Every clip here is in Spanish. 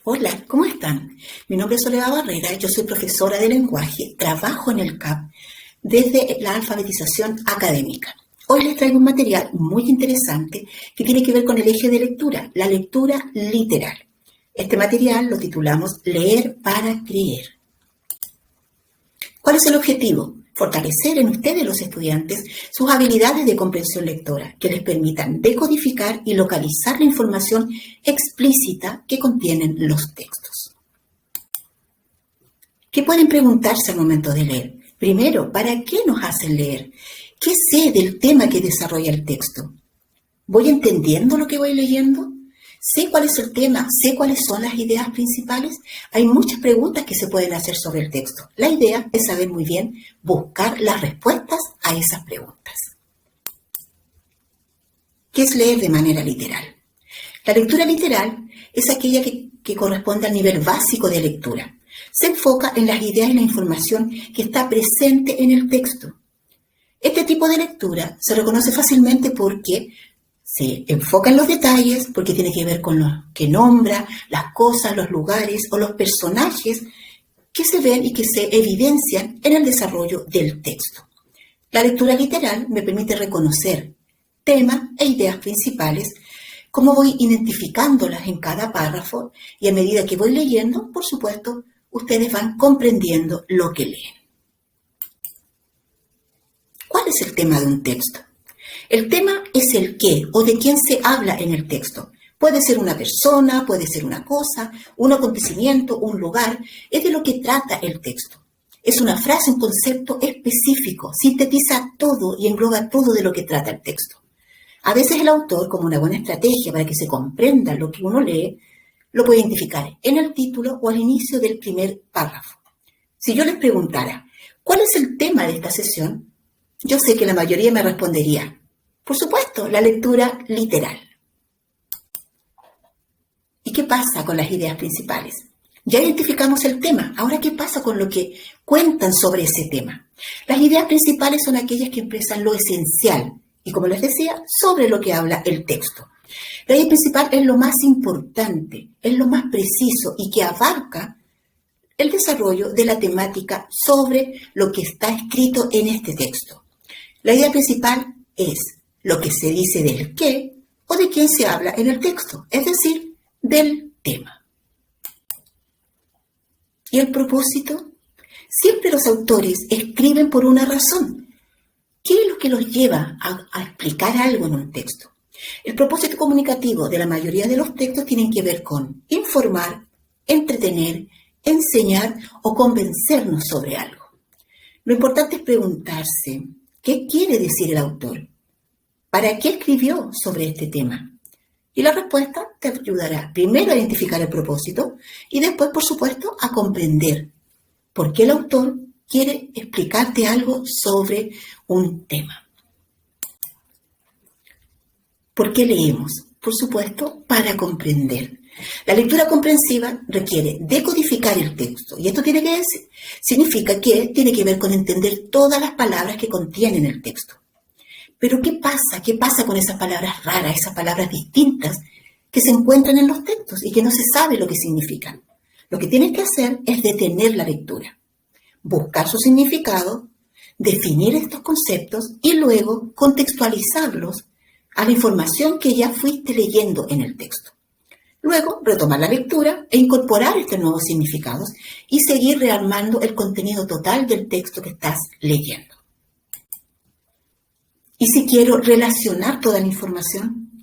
Hola, ¿cómo están? Mi nombre es Soledad Barrera, yo soy profesora de lenguaje, trabajo en el CAP desde la alfabetización académica. Hoy les traigo un material muy interesante que tiene que ver con el eje de lectura, la lectura literal. Este material lo titulamos Leer para creer. ¿Cuál es el objetivo? Fortalecer en ustedes, los estudiantes, sus habilidades de comprensión lectora, que les permitan decodificar y localizar la información explícita que contienen los textos. ¿Qué pueden preguntarse al momento de leer? Primero, ¿para qué nos hacen leer? ¿Qué sé del tema que desarrolla el texto? ¿Voy entendiendo lo que voy leyendo? ¿Sé cuál es el tema? ¿Sé cuáles son las ideas principales? Hay muchas preguntas que se pueden hacer sobre el texto. La idea es saber muy bien buscar las respuestas a esas preguntas. ¿Qué es leer de manera literal? La lectura literal es aquella que corresponde al nivel básico de lectura. Se enfoca en las ideas y la información que está presente en el texto. Este tipo de lectura se reconoce fácilmente porque se enfoca en los detalles, porque tiene que ver con lo que nombra, las cosas, los lugares o los personajes que se ven y que se evidencian en el desarrollo del texto. La lectura literal me permite reconocer temas e ideas principales, cómo voy identificándolas en cada párrafo y a medida que voy leyendo, por supuesto, ustedes van comprendiendo lo que leen. ¿Cuál es el tema de un texto? El tema es el qué o de quién se habla en el texto. Puede ser una persona, puede ser una cosa, un acontecimiento, un lugar. Es de lo que trata el texto. Es una frase, un concepto específico, sintetiza todo y engloba todo de lo que trata el texto. A veces el autor, como una buena estrategia para que se comprenda lo que uno lee, lo puede identificar en el título o al inicio del primer párrafo. Si yo les preguntara, ¿cuál es el tema de esta sesión? Yo sé que la mayoría me respondería, por supuesto, la lectura literal. ¿Y qué pasa con las ideas principales? Ya identificamos el tema. Ahora, ¿qué pasa con lo que cuentan sobre ese tema? Las ideas principales son aquellas que expresan lo esencial y, como les decía, sobre lo que habla el texto. La idea principal es lo más importante, es lo más preciso y que abarca el desarrollo de la temática sobre lo que está escrito en este texto. La idea principal es lo que se dice del qué o de quién se habla en el texto, es decir, del tema. ¿Y el propósito? Siempre los autores escriben por una razón. ¿Qué es lo que los lleva a explicar algo en un texto? El propósito comunicativo de la mayoría de los textos tienen que ver con informar, entretener, enseñar o convencernos sobre algo. Lo importante es preguntarse, ¿qué quiere decir el autor? ¿Para qué escribió sobre este tema? Y la respuesta te ayudará primero a identificar el propósito y después, por supuesto, a comprender por qué el autor quiere explicarte algo sobre un tema. ¿Por qué leemos? Por supuesto, para comprender. La lectura comprensiva requiere decodificar el texto. Y esto significa que tiene que ver con entender todas las palabras que contienen el texto. Pero ¿qué pasa? ¿Qué pasa con esas palabras raras, esas palabras distintas que se encuentran en los textos y que no se sabe lo que significan? Lo que tienes que hacer es detener la lectura, buscar su significado, definir estos conceptos y luego contextualizarlos a la información que ya fuiste leyendo en el texto. Luego, retomar la lectura e incorporar estos nuevos significados y seguir rearmando el contenido total del texto que estás leyendo. ¿Y si quiero relacionar toda la información?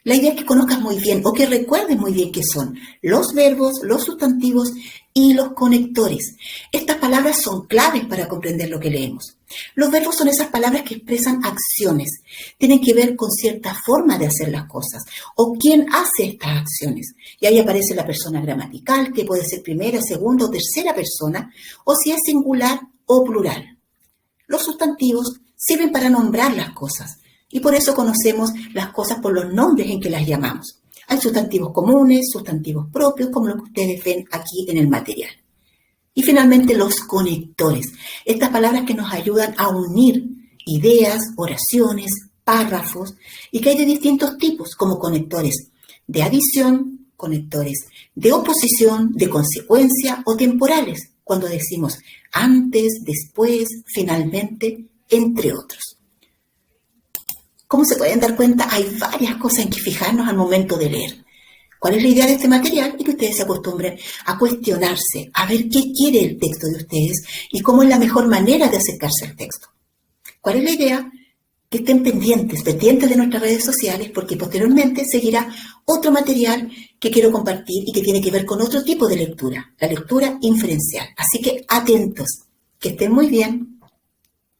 La idea es que conozcas muy bien o que recuerdes muy bien qué son los verbos, los sustantivos y los conectores. Estas palabras son claves para comprender lo que leemos. Los verbos son esas palabras que expresan acciones. Tienen que ver con cierta forma de hacer las cosas o quién hace estas acciones. Y ahí aparece la persona gramatical, que puede ser primera, segunda o tercera persona, o si es singular o plural. Los sustantivos sirven para nombrar las cosas. Y por eso conocemos las cosas por los nombres en que las llamamos. Hay sustantivos comunes, sustantivos propios, como lo que ustedes ven aquí en el material. Y finalmente los conectores. Estas palabras que nos ayudan a unir ideas, oraciones, párrafos, y que hay de distintos tipos, como conectores de adición, conectores de oposición, de consecuencia o temporales, cuando decimos antes, después, finalmente, entre otros. Como se pueden dar cuenta, hay varias cosas en que fijarnos al momento de leer. ¿Cuál es la idea de este material? Y que ustedes se acostumbren a cuestionarse, a ver qué quiere el texto de ustedes y cómo es la mejor manera de acercarse al texto. ¿Cuál es la idea? Que estén pendientes de nuestras redes sociales, porque posteriormente seguirá otro material que quiero compartir y que tiene que ver con otro tipo de lectura, la lectura inferencial. Así que atentos, que estén muy bien.